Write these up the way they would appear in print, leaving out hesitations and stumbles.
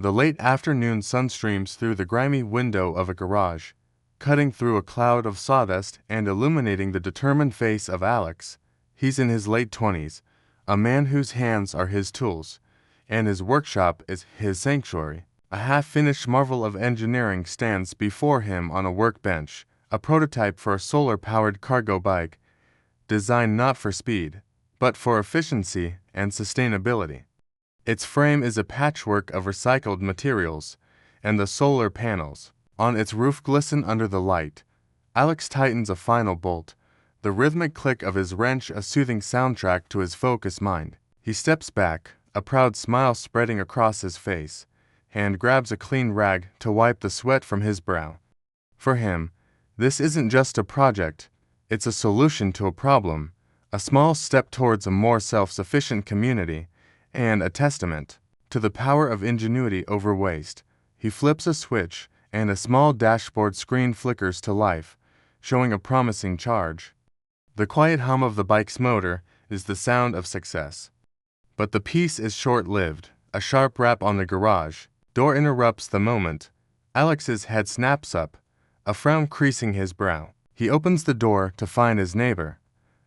The late afternoon sun streams through the grimy window of a garage, cutting through a cloud of sawdust and illuminating the determined face of Alex. He's in his late 20s, a man whose hands are his tools, and his workshop is his sanctuary. A half-finished marvel of engineering stands before him on a workbench, a prototype for a solar-powered cargo bike, designed not for speed, but for efficiency and sustainability. Its frame is a patchwork of recycled materials, and the solar panels on its roof glisten under the light. Alex tightens a final bolt, the rhythmic click of his wrench a soothing soundtrack to his focused mind. He steps back, a proud smile spreading across his face, and grabs a clean rag to wipe the sweat from his brow. For him, this isn't just a project, it's a solution to a problem, a small step towards a more self-sufficient community, and a testament to the power of ingenuity over waste. He flips a switch, and a small dashboard screen flickers to life, showing a promising charge. The quiet hum of the bike's motor is the sound of success. But the peace is short-lived. A sharp rap on the garage door interrupts the moment. Alex's head snaps up, a frown creasing his brow. He opens the door to find his neighbor,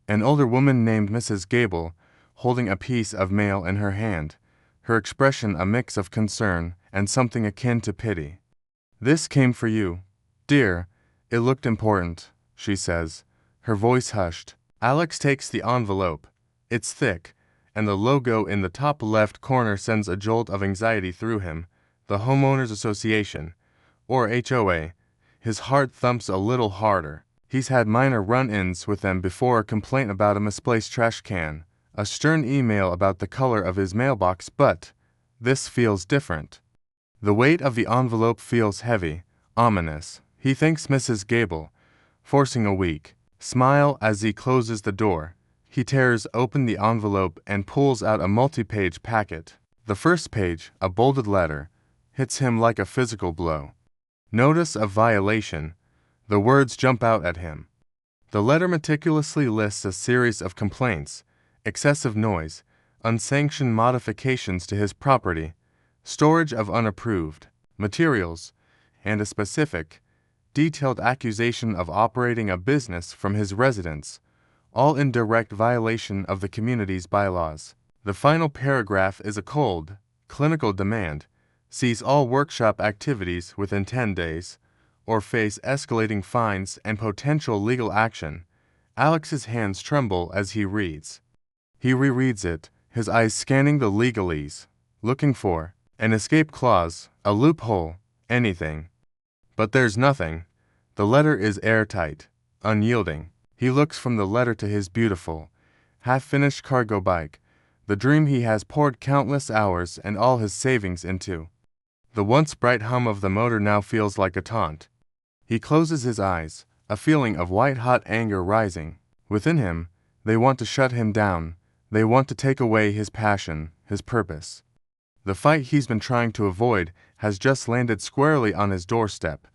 an older woman named Mrs. Gable, holding a piece of mail in her hand, her expression a mix of concern and something akin to pity. "This came for you, dear. It looked important," she says, her voice hushed. Alex takes the envelope. It's thick, and the logo in the top left corner sends a jolt of anxiety through him. The Homeowners Association, or HOA. His heart thumps a little harder. He's had minor run-ins with them before, a complaint about a misplaced trash can, a stern email about the color of his mailbox, but this feels different. The weight of the envelope feels heavy, ominous. He thanks Mrs. Gable, forcing a weak smile as he closes the door. He tears open the envelope and pulls out a multi-page packet. The first page, a bolded letter, hits him like a physical blow. Notice of violation. The words jump out at him. The letter meticulously lists a series of complaints: excessive noise, unsanctioned modifications to his property, storage of unapproved materials, and a specific, detailed accusation of operating a business from his residence, all in direct violation of the community's bylaws. The final paragraph is a cold, clinical demand: cease all workshop activities within 10 days, or face escalating fines and potential legal action. Alex's hands tremble as he reads. He rereads it, his eyes scanning the legalese, looking for an escape clause, a loophole, anything. But there's nothing. The letter is airtight, unyielding. He looks from the letter to his beautiful, half-finished cargo bike, the dream he has poured countless hours and all his savings into. The once bright hum of the motor now feels like a taunt. He closes his eyes, a feeling of white-hot anger rising. Within him, they want to shut him down. They want to take away his passion, his purpose. The fight he's been trying to avoid has just landed squarely on his doorstep.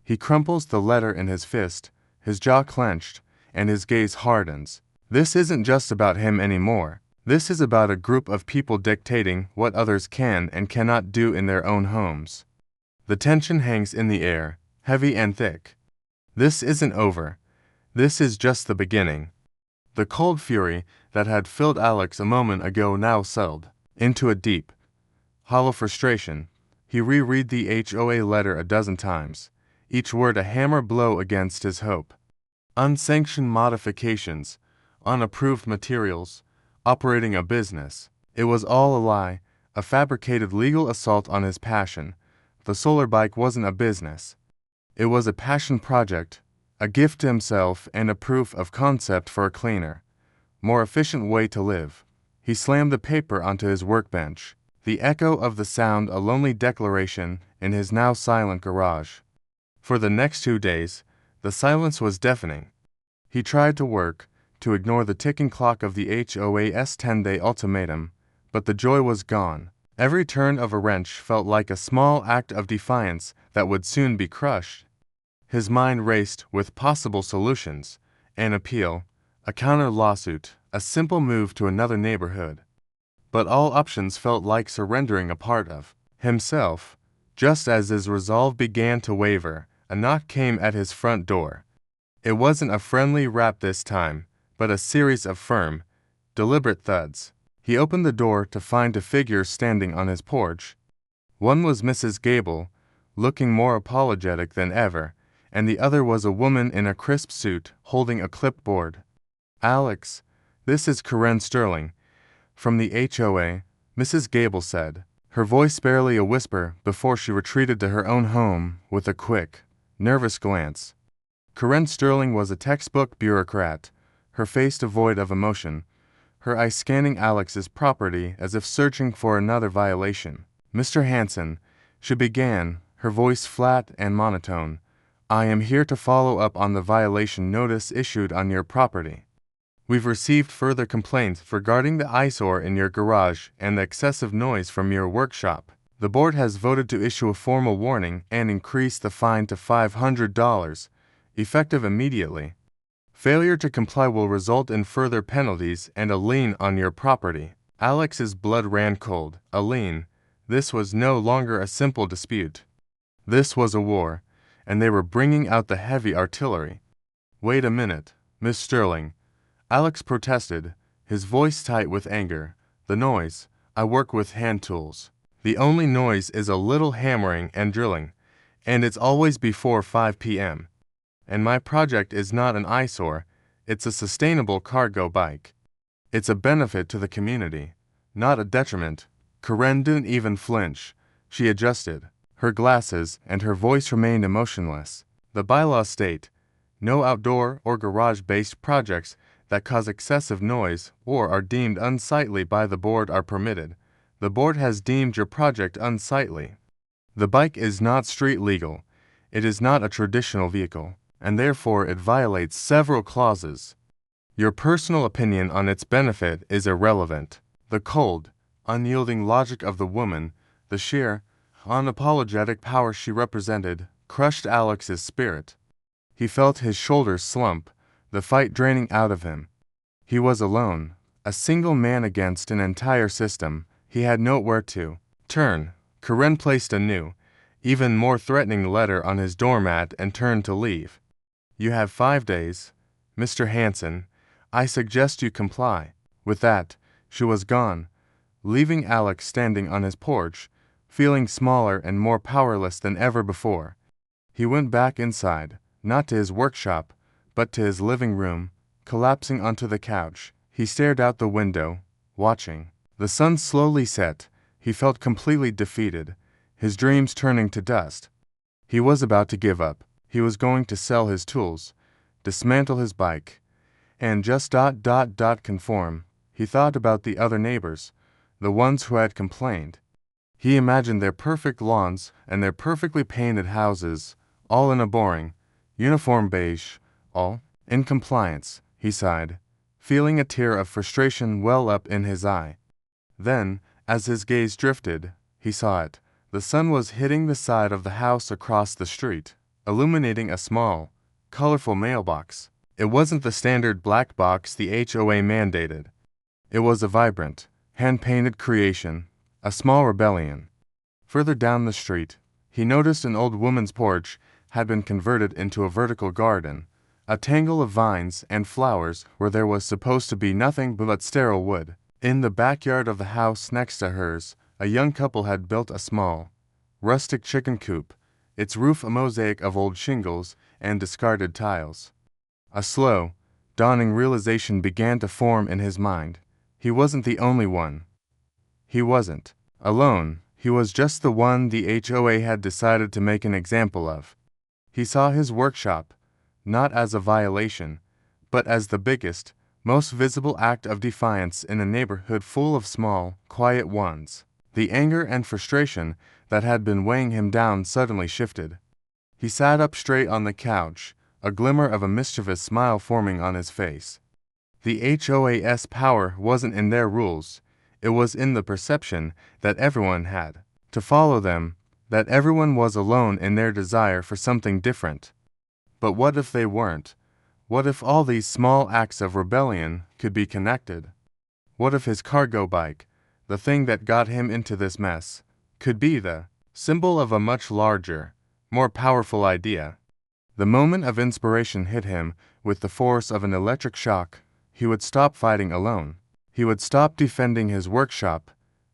He crumples the letter in his fist, his jaw clenched, and his gaze hardens. This isn't just about him anymore. This is about a group of people dictating what others can and cannot do in their own homes. The tension hangs in the air, heavy and thick. This isn't over. This is just the beginning. The cold fury that had filled Alex a moment ago now settled into a deep, hollow frustration. He reread the HOA letter a dozen times, each word a hammer blow against his hope. Unsanctioned modifications, unapproved materials, operating a business. It was all a lie, a fabricated legal assault on his passion. The solar bike wasn't a business. It was a passion project, a gift to himself and a proof of concept for a cleaner, more efficient way to live. He slammed the paper onto his workbench, the echo of the sound a lonely declaration in his now silent garage. For the next 2 days, the silence was deafening. He tried to work, to ignore the ticking clock of the HOA's 10-day ultimatum, but the joy was gone. Every turn of a wrench felt like a small act of defiance that would soon be crushed. His mind raced with possible solutions: an appeal, a counter lawsuit, a simple move to another neighborhood. But all options felt like surrendering a part of himself. Just as his resolve began to waver, a knock came at his front door. It wasn't a friendly rap this time, but a series of firm, deliberate thuds. He opened the door to find two figures standing on his porch. One was Mrs. Gable, looking more apologetic than ever, and the other was a woman in a crisp suit holding a clipboard. "Alex, this is Karen Sterling, from the HOA," Mrs. Gable said, her voice barely a whisper before she retreated to her own home with a quick, nervous glance. Karen Sterling was a textbook bureaucrat, her face devoid of emotion, her eyes scanning Alex's property as if searching for another violation. "Mr. Hanson," she began, her voice flat and monotone, "I am here to follow up on the violation notice issued on your property. We've received further complaints regarding the eyesore in your garage and the excessive noise from your workshop. The board has voted to issue a formal warning and increase the fine to $500, effective immediately. Failure to comply will result in further penalties and a lien on your property." Alex's blood ran cold. A lien. This was no longer a simple dispute. This was a war, and they were bringing out the heavy artillery. "Wait a minute, Miss Sterling," Alex protested, his voice tight with anger. "The noise. I work with hand tools. The only noise is a little hammering and drilling, and it's always before 5 p.m. And my project is not an eyesore, it's a sustainable cargo bike. It's a benefit to the community, not a detriment." Karen didn't even flinch. She adjusted her glasses, and her voice remained emotionless. "The bylaws state, no outdoor or garage-based projects that cause excessive noise or are deemed unsightly by the board are permitted. The board has deemed your project unsightly. The bike is not street legal. It is not a traditional vehicle, and therefore it violates several clauses. Your personal opinion on its benefit is irrelevant." The cold, unyielding logic of the woman, the sheer, unapologetic power she represented, crushed Alex's spirit. He felt his shoulders slump, the fight draining out of him. He was alone, a single man against an entire system. He had nowhere to turn. Karen placed a new, even more threatening letter on his doormat and turned to leave. "You have 5 days, Mr. Hanson. I suggest you comply." With that, she was gone, leaving Alex standing on his porch, feeling smaller and more powerless than ever before. He went back inside, not to his workshop, but to his living room. Collapsing onto the couch, he stared out the window, watching. The sun slowly set. He felt completely defeated, his dreams turning to dust. He was about to give up. He was going to sell his tools, dismantle his bike, and just conform. He thought about the other neighbors, the ones who had complained. He imagined their perfect lawns and their perfectly painted houses, all in a boring, uniform beige, all in compliance. He sighed, feeling a tear of frustration well up in his eye. Then, as his gaze drifted, he saw it. The sun was hitting the side of the house across the street, illuminating a small, colorful mailbox. It wasn't the standard black box the HOA mandated. It was a vibrant, hand-painted creation, a small rebellion. Further down the street, he noticed an old woman's porch had been converted into a vertical garden, a tangle of vines and flowers where there was supposed to be nothing but sterile wood. In the backyard of the house next to hers, a young couple had built a small, rustic chicken coop, its roof a mosaic of old shingles and discarded tiles. A slow, dawning realization began to form in his mind. He wasn't the only one. He wasn't alone. He was just the one the HOA had decided to make an example of. He saw his workshop, not as a violation, but as the biggest, most visible act of defiance in a neighborhood full of small, quiet ones. The anger and frustration that had been weighing him down suddenly shifted. He sat up straight on the couch, a glimmer of a mischievous smile forming on his face. The HOA's power wasn't in their rules, it was in the perception that everyone had to follow them, that everyone was alone in their desire for something different. But what if they weren't? What if all these small acts of rebellion could be connected? What if his cargo bike, the thing that got him into this mess, could be the symbol of a much larger, more powerful idea. The moment of inspiration hit him with the force of an electric shock. He would stop fighting alone. He would stop defending his workshop.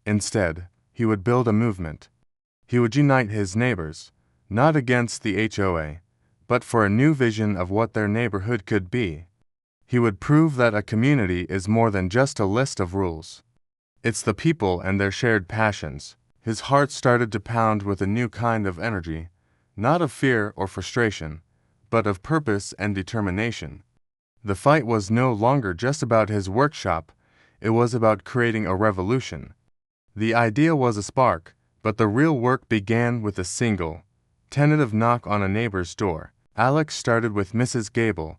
Instead, he would build a movement. He would unite his neighbors, not against the HOA, but for a new vision of what their neighborhood could be. He would prove that a community is more than just a list of rules. It's the people and their shared passions. His heart started to pound with a new kind of energy, not of fear or frustration, but of purpose and determination. The fight was no longer just about his workshop, it was about creating a revolution. The idea was a spark, but the real work began with a single, tentative knock on a neighbor's door. Alex started with Mrs. Gable,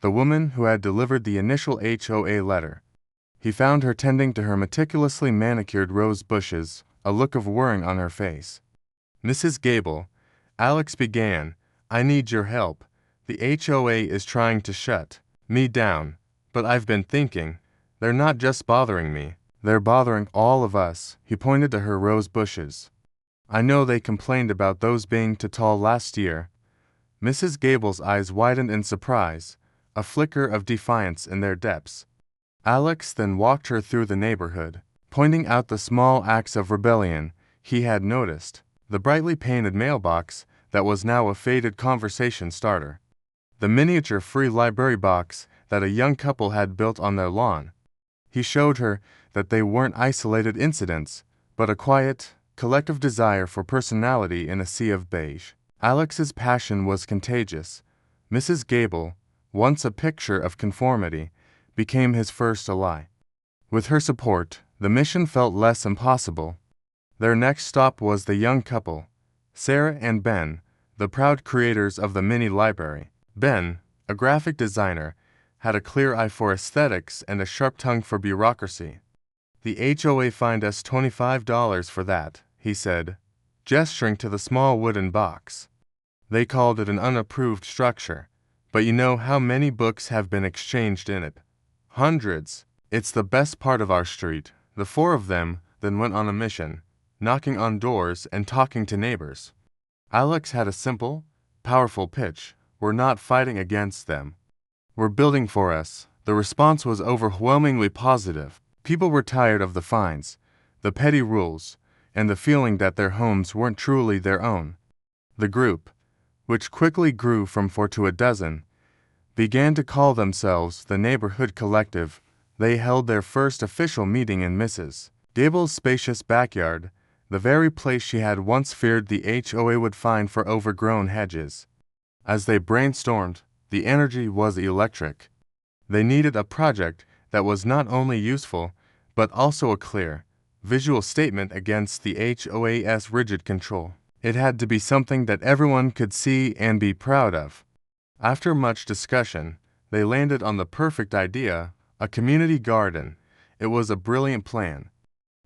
the woman who had delivered the initial HOA letter. He found her tending to her meticulously manicured rose bushes, a look of worrying on her face. "Mrs. Gable," Alex began, "I need your help. The HOA is trying to shut me down, but I've been thinking, they're not just bothering me, they're bothering all of us." He pointed to her rose bushes. "I know they complained about those being too tall last year." Mrs. Gable's eyes widened in surprise, a flicker of defiance in their depths. Alex then walked her through the neighborhood, pointing out the small acts of rebellion he had noticed. The brightly painted mailbox that was now a faded conversation starter. The miniature free library box that a young couple had built on their lawn. He showed her that they weren't isolated incidents, but a quiet, collective desire for personality in a sea of beige. Alex's passion was contagious. Mrs. Gable, once a picture of conformity, became his first ally. With her support, the mission felt less impossible. Their next stop was the young couple, Sarah and Ben, the proud creators of the mini library. Ben, a graphic designer, had a clear eye for aesthetics and a sharp tongue for bureaucracy. "The HOA fined us $25 for that," he said, gesturing to the small wooden box. "They called it an unapproved structure, but you know how many books have been exchanged in it? Hundreds. It's the best part of our street." The four of them then went on a mission, knocking on doors and talking to neighbors. Alex had a simple, powerful pitch. "We're not fighting against them. We're building for us." The response was overwhelmingly positive. People were tired of the fines, the petty rules, and the feeling that their homes weren't truly their own. The group, which quickly grew from 4 to a dozen, began to call themselves the Neighborhood Collective. They held their first official meeting in Mrs. Gable's spacious backyard, the very place she had once feared the HOA would fine for overgrown hedges. As they brainstormed, the energy was electric. They needed a project that was not only useful, but also a clear, visual statement against the HOA's rigid control. It had to be something that everyone could see and be proud of. After much discussion, they landed on the perfect idea: a community garden. It was a brilliant plan.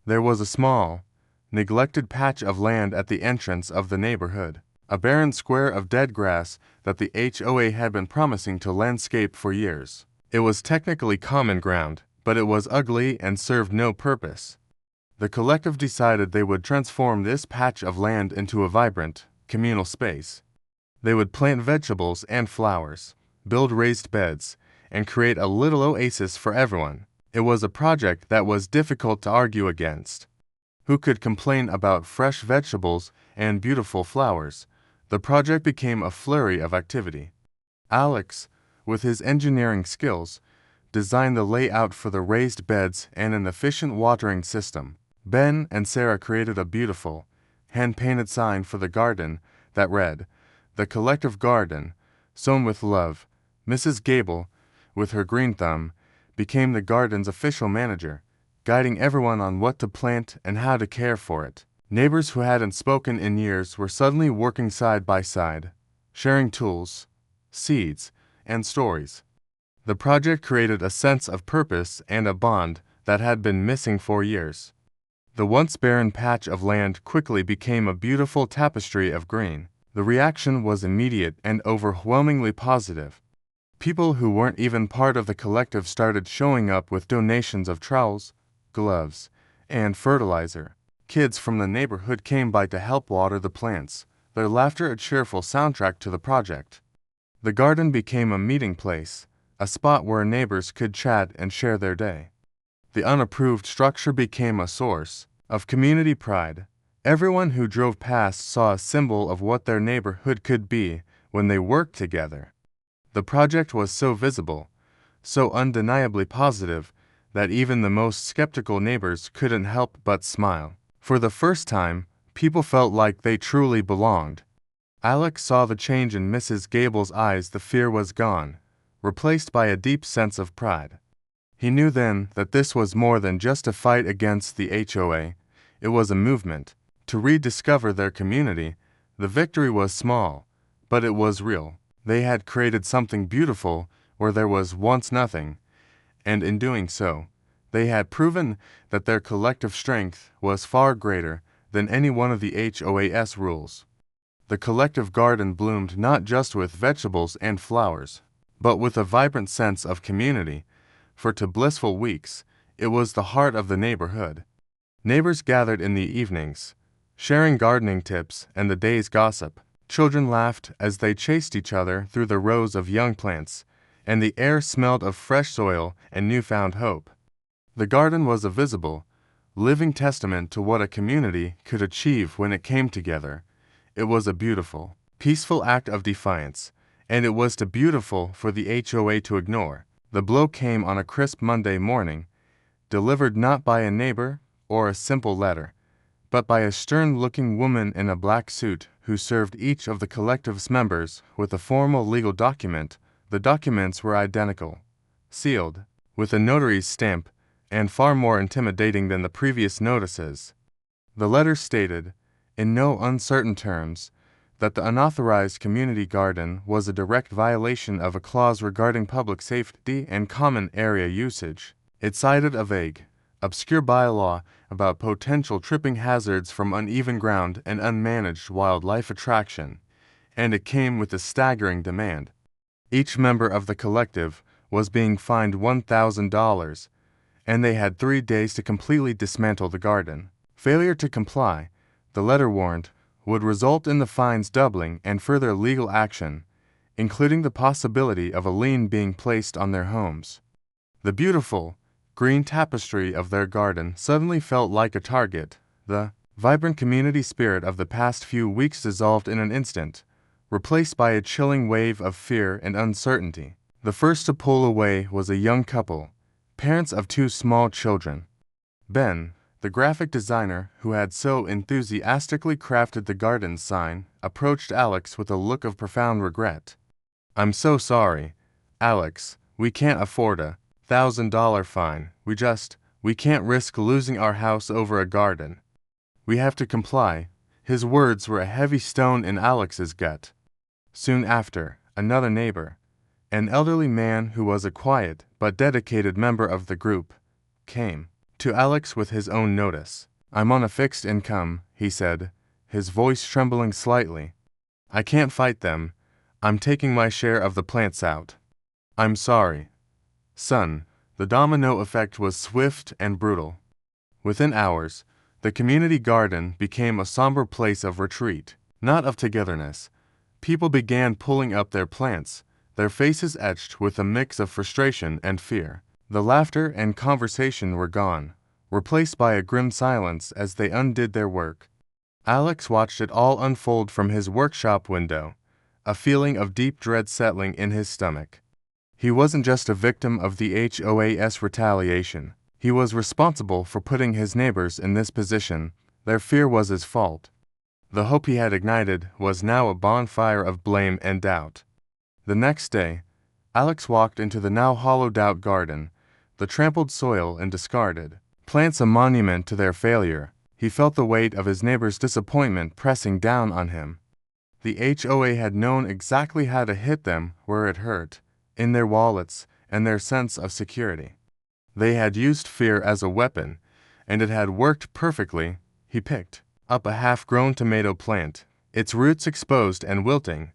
There was a small, neglected patch of land at the entrance of the neighborhood, a barren square of dead grass that the HOA had been promising to landscape for years. It was technically common ground, but it was ugly and served no purpose. The collective decided they would transform this patch of land into a vibrant, communal space. They would plant vegetables and flowers, build raised beds, and create a little oasis for everyone. It was a project that was difficult to argue against. Who could complain about fresh vegetables and beautiful flowers? The project became a flurry of activity. Alex, with his engineering skills, designed the layout for the raised beds and an efficient watering system. Ben and Sarah created a beautiful, hand-painted sign for the garden that read, "The Collective Garden, Sown with Love." Mrs. Gable, with her green thumb, became the garden's official manager, guiding everyone on what to plant and how to care for it. Neighbors who hadn't spoken in years were suddenly working side by side, sharing tools, seeds, and stories. The project created a sense of purpose and a bond that had been missing for years. The once barren patch of land quickly became a beautiful tapestry of green. The reaction was immediate and overwhelmingly positive. People who weren't even part of the collective started showing up with donations of trowels, gloves, and fertilizer. Kids from the neighborhood came by to help water the plants, their laughter a cheerful soundtrack to the project. The garden became a meeting place, a spot where neighbors could chat and share their day. The unapproved structure became a source of community pride. Everyone who drove past saw a symbol of what their neighborhood could be when they worked together. The project was so visible, so undeniably positive, that even the most skeptical neighbors couldn't help but smile. For the first time, people felt like they truly belonged. Alex saw the change in Mrs. Gable's eyes. The fear was gone, replaced by a deep sense of pride. He knew then that this was more than just a fight against the HOA, it was a movement to rediscover their community. The victory was small, but it was real. They had created something beautiful where there was once nothing, and in doing so, they had proven that their collective strength was far greater than any one of the HOA's rules. The collective garden bloomed not just with vegetables and flowers, but with a vibrant sense of community. For 2 blissful weeks, it was the heart of the neighborhood. Neighbors gathered in the evenings, sharing gardening tips and the day's gossip. Children laughed as they chased each other through the rows of young plants, and the air smelled of fresh soil and newfound hope. The garden was a visible, living testament to what a community could achieve when it came together. It was a beautiful, peaceful act of defiance, and it was too beautiful for the HOA to ignore. The blow came on a crisp Monday morning, delivered not by a neighbor or a simple letter, but by a stern-looking woman in a black suit who served each of the collective's members with a formal legal document. The documents were identical, sealed, with a notary's stamp, and far more intimidating than the previous notices. The letter stated, in no uncertain terms, that the unauthorized community garden was a direct violation of a clause regarding public safety and common area usage. It cited a vague, obscure bylaw about potential tripping hazards from uneven ground and unmanaged wildlife attraction, and it came with a staggering demand. Each member of the collective was being fined $1,000, and they had 3 days to completely dismantle the garden. Failure to comply, the letter warned, would result in the fines doubling and further legal action, including the possibility of a lien being placed on their homes. The beautiful, green tapestry of their garden suddenly felt like a target. The vibrant community spirit of the past few weeks dissolved in an instant, replaced by a chilling wave of fear and uncertainty. The first to pull away was a young couple, parents of 2 small children. Ben, the graphic designer who had so enthusiastically crafted the garden sign, approached Alex with a look of profound regret. "I'm so sorry, Alex, we can't afford a $1,000 fine. We can't risk losing our house over a garden. We have to comply." His words were a heavy stone in Alex's gut. Soon after, another neighbor, an elderly man who was a quiet but dedicated member of the group, came to Alex with his own notice. "I'm on a fixed income," he said, his voice trembling slightly. "I can't fight them. I'm taking my share of the plants out." "I'm sorry, son." The domino effect was swift and brutal. Within hours, the community garden became a somber place of retreat, not of togetherness. People began pulling up their plants, their faces etched with a mix of frustration and fear. The laughter and conversation were gone, replaced by a grim silence as they undid their work. Alex watched it all unfold from his workshop window, a feeling of deep dread settling in his stomach. He wasn't just a victim of the HOA's retaliation. He was responsible for putting his neighbors in this position. Their fear was his fault. The hope he had ignited was now a bonfire of blame and doubt. The next day, Alex walked into the now hollowed-out garden, the trampled soil and discarded plants a monument to their failure. He felt the weight of his neighbor's disappointment pressing down on him. The HOA had known exactly how to hit them where it hurt, in their wallets and their sense of security. They had used fear as a weapon, and it had worked perfectly. He picked up a half-grown tomato plant, its roots exposed and wilting,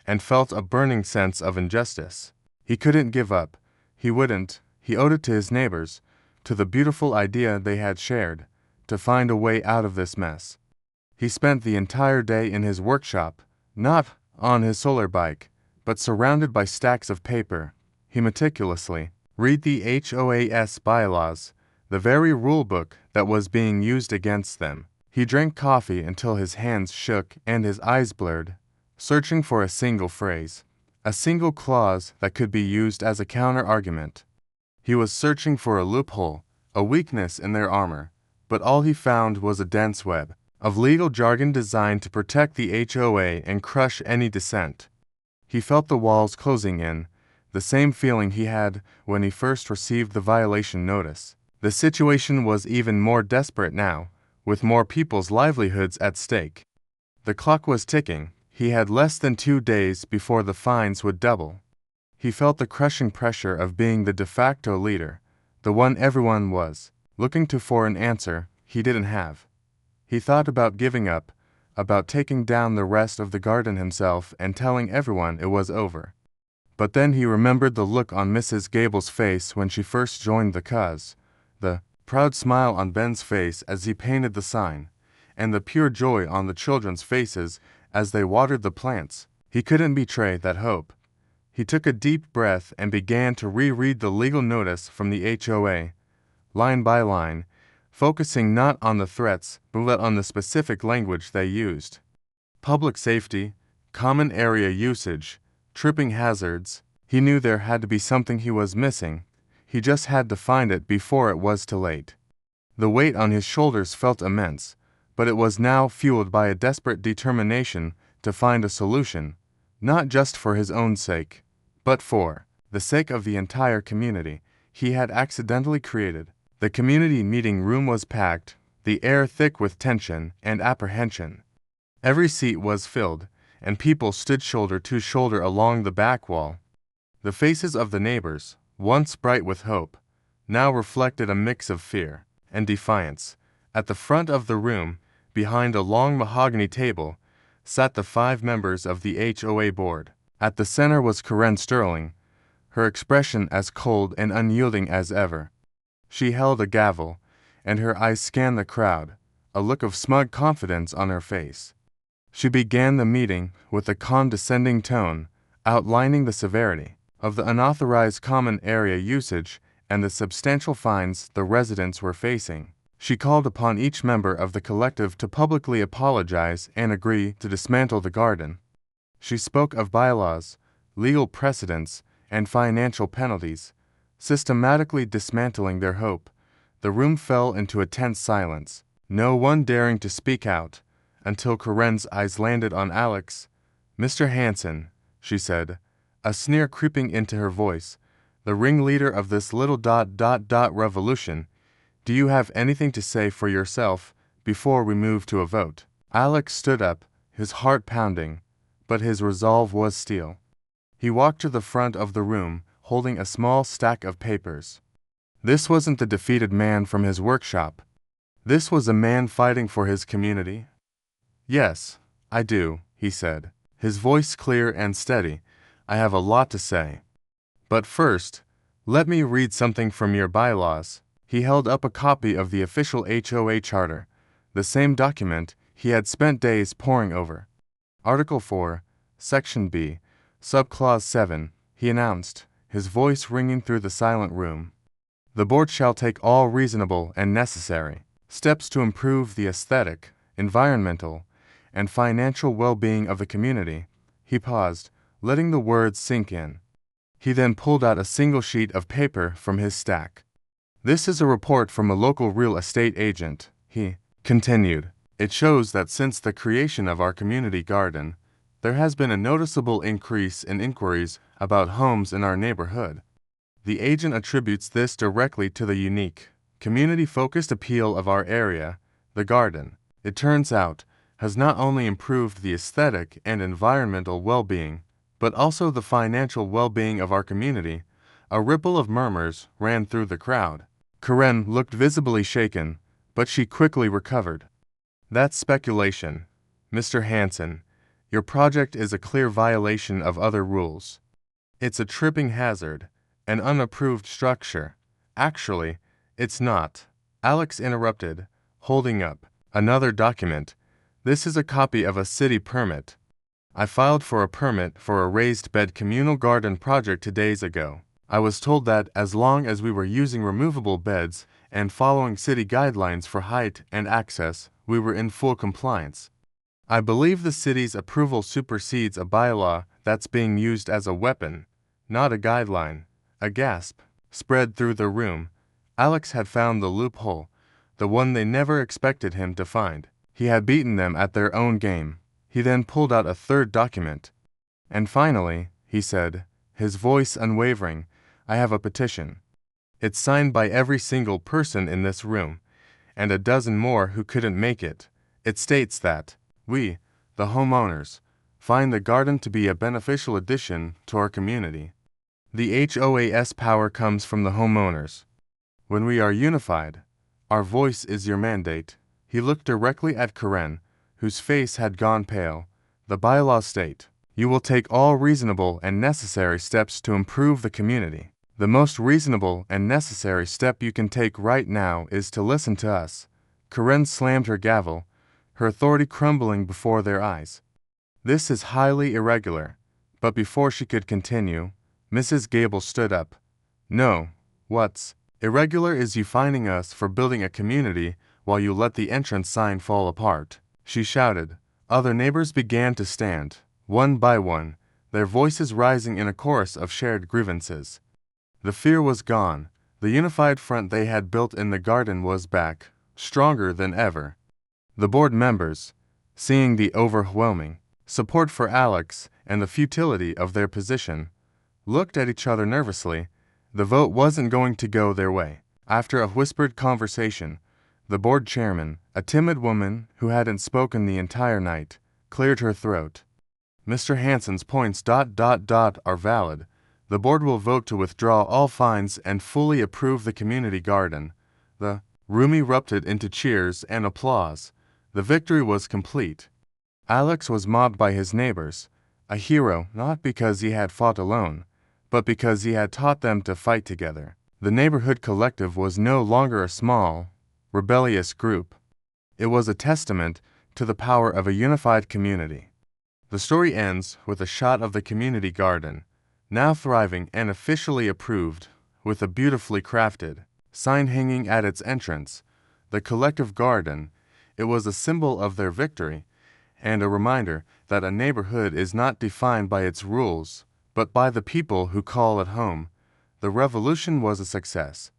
and felt a burning sense of injustice. He couldn't give up. He wouldn't. He owed it to his neighbors, to the beautiful idea they had shared, to find a way out of this mess. He spent the entire day in his workshop, not on his solar bike, but surrounded by stacks of paper. He meticulously read the HOA's bylaws, the very rule book that was being used against them. He drank coffee until his hands shook and his eyes blurred, searching for a single phrase, a single clause that could be used as a counter-argument. He was searching for a loophole, a weakness in their armor, but all he found was a dense web of legal jargon designed to protect the HOA and crush any dissent. He felt the walls closing in, the same feeling he had when he first received the violation notice. The situation was even more desperate now, with more people's livelihoods at stake. The clock was ticking. He had less than 2 days before the fines would double. He felt the crushing pressure of being the de facto leader, the one everyone was looking to for an answer he didn't have. He thought about giving up, about taking down the rest of the garden himself and telling everyone it was over. But then he remembered the look on Mrs. Gable's face when she first joined the cause, the proud smile on Ben's face as he painted the sign, and the pure joy on the children's faces as they watered the plants. He couldn't betray that hope. He took a deep breath and began to reread the legal notice from the HOA, line by line, focusing not on the threats but on the specific language they used. Public safety, common area usage, tripping hazards. He knew there had to be something he was missing. He just had to find it before it was too late. The weight on his shoulders felt immense, but it was now fueled by a desperate determination to find a solution, not just for his own sake, but for the sake of the entire community he had accidentally created. The community meeting room was packed, the air thick with tension and apprehension. Every seat was filled, and people stood shoulder to shoulder along the back wall. The faces of the neighbors, once bright with hope, now reflected a mix of fear and defiance. At the front of the room, behind a long mahogany table, sat the 5 members of the HOA board. At the center was Karen Sterling, her expression as cold and unyielding as ever. She held a gavel, and her eyes scanned the crowd, a look of smug confidence on her face. She began the meeting with a condescending tone, outlining the severity of the unauthorized common area usage and the substantial fines the residents were facing. She called upon each member of the collective to publicly apologize and agree to dismantle the garden. She spoke of bylaws, legal precedents, and financial penalties, systematically dismantling their hope. The room fell into a tense silence, no one daring to speak out, until Karen's eyes landed on Alex. "Mr. Hansen," she said, a sneer creeping into her voice, "the ringleader of this little revolution, do you have anything to say for yourself before we move to a vote?" Alex stood up, his heart pounding, but his resolve was steel. He walked to the front of the room, holding a small stack of papers. This wasn't the defeated man from his workshop. This was a man fighting for his community. "Yes, I do," he said, his voice clear and steady. "I have a lot to say. But first, let me read something from your bylaws." He held up a copy of the official HOA charter, the same document he had spent days poring over. Article 4, Section B, Subclause 7, he announced, his voice ringing through the silent room. "The board shall take all reasonable and necessary steps to improve the aesthetic, environmental, and financial well-being of the community." He paused, letting the words sink in. He then pulled out a single sheet of paper from his stack. "This is a report from a local real estate agent," he continued. "It shows that since the creation of our community garden, there has been a noticeable increase in inquiries about homes in our neighborhood. The agent attributes this directly to the unique, community-focused appeal of our area. The garden, it turns out, has not only improved the aesthetic and environmental well-being, but also the financial well-being of our community." A ripple of murmurs ran through the crowd. Karen looked visibly shaken, but she quickly recovered. "That's speculation, Mr. Hansen. Your project is a clear violation of other rules. It's a tripping hazard, an unapproved structure." "Actually, it's not," Alex interrupted, holding up another document. This is a copy of a city permit. I filed for a permit for a raised bed communal garden project 2 days ago. I was told that as long as we were using removable beds and following city guidelines for height and access, we were in full compliance. I believe the city's approval supersedes a bylaw that's being used as a weapon, not a guideline. A gasp spread through the room. Alex had found the loophole, the one they never expected him to find. He had beaten them at their own game. He then pulled out a third document. And finally, he said, his voice unwavering, I have a petition. It's signed by every single person in this room, and a dozen more who couldn't make it. It states that we, the homeowners, find the garden to be a beneficial addition to our community. The HOA's power comes from the homeowners. When we are unified, our voice is your mandate. He looked directly at Karen, whose face had gone pale. The bylaws state, you will take all reasonable and necessary steps to improve the community. The most reasonable and necessary step you can take right now is to listen to us. Karen slammed her gavel, her authority crumbling before their eyes. This is highly irregular. But before she could continue, Mrs. Gable stood up. No, what's irregular is you fining us for building a community while you let the entrance sign fall apart, she shouted. Other neighbors began to stand, one by one, their voices rising in a chorus of shared grievances. The fear was gone. The unified front they had built in the garden was back, stronger than ever. The board members, seeing the overwhelming support for Alex and the futility of their position, looked at each other nervously. The vote wasn't going to go their way. After a whispered conversation, the board chairman, a timid woman who hadn't spoken the entire night, cleared her throat. Mr. Hansen's points ... are valid. The board will vote to withdraw all fines and fully approve the community garden. The room erupted into cheers and applause. The victory was complete. Alex was mobbed by his neighbors, a hero not because he had fought alone, but because he had taught them to fight together. The neighborhood collective was no longer a small, rebellious group. It was a testament to the power of a unified community. The story ends with a shot of the community garden, now thriving and officially approved, with a beautifully crafted sign hanging at its entrance. The collective garden, it was a symbol of their victory, and a reminder that a neighborhood is not defined by its rules, but by the people who call it home. The revolution was a success.